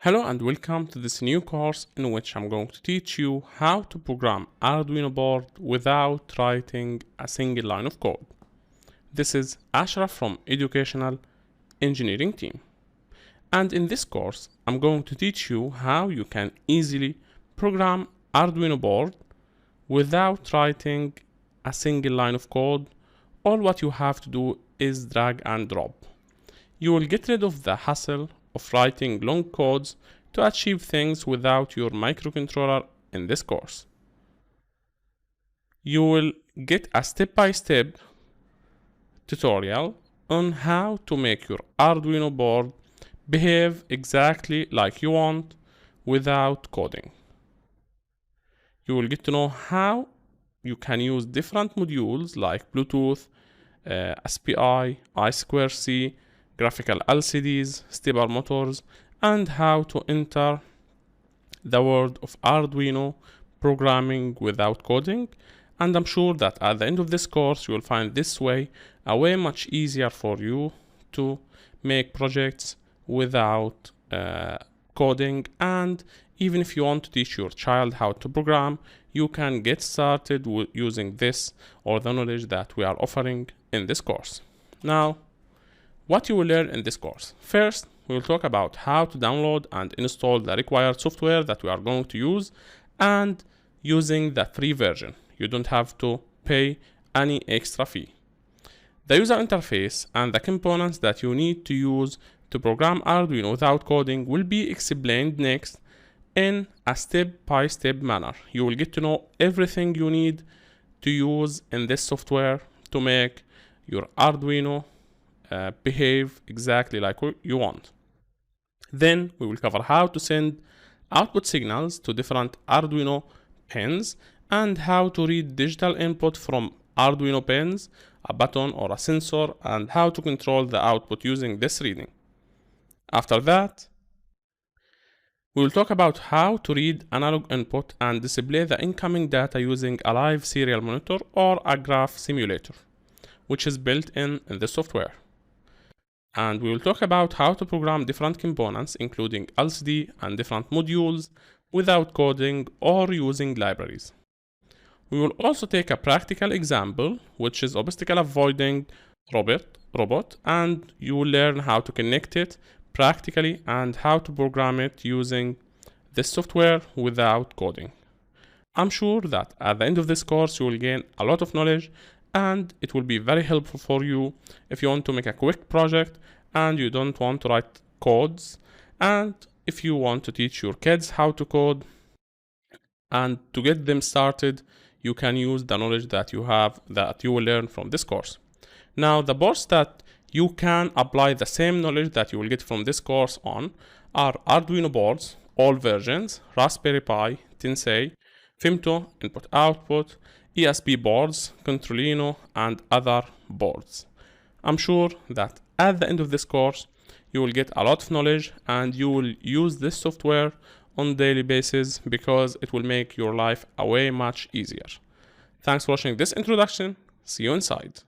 Hello and welcome to this new course in which I'm going to teach you how to program Arduino board without writing a single line of code. This is Ashraf from Educational Engineering Team. And in this course, I'm going to teach you how you can easily program Arduino board without writing a single line of code. All what you have to do is drag and drop. You will get rid of the hassle of writing long codes to achieve things without your microcontroller in this course. You will get a step-by-step tutorial on how to make your Arduino board behave exactly like you want without coding. You will get to know how you can use different modules like Bluetooth, SPI, I2C, graphical LCDs, stepper motors, and how to enter the world of Arduino programming without coding. And I'm sure that at the end of this course, you will find this way a way much easier for you to make projects without coding. And even if you want to teach your child how to program, you can get started with using this or the knowledge that we are offering in this course. Now, what you will learn in this course. First, we will talk about how to download and install the required software that we are going to use and using the free version. You don't have to pay any extra fee. The user interface and the components that you need to use to program Arduino without coding will be explained next in a step-by-step manner. You will get to know everything you need to use in this software to make your Arduino behave exactly like you want. Then we will cover how to send output signals to different Arduino pins and how to read digital input from Arduino pins, a button or a sensor, and how to control the output using this reading. After that, we will talk about how to read analog input and display the incoming data using a live serial monitor or a graph simulator, which is built in the software. And we will talk about how to program different components, including LCD and different modules, without coding or using libraries. We will also take a practical example, which is obstacle avoiding robot, and you will learn how to connect it practically and how to program it using this software without coding. I'm sure that at the end of this course, you will gain a lot of knowledge and it will be very helpful for you if you want to make a quick project and you don't want to write codes, and if you want to teach your kids how to code. And to get them started, you can use the knowledge that you have, that you will learn from this course. Now, the boards that you can apply the same knowledge that you will get from this course on are Arduino boards, all versions, Raspberry Pi, Tensei, Femto, input-output, ESP boards, Controlino, and other boards. I'm sure that at the end of this course, you will get a lot of knowledge and you will use this software on a daily basis because it will make your life a way much easier. Thanks for watching this introduction. See you inside.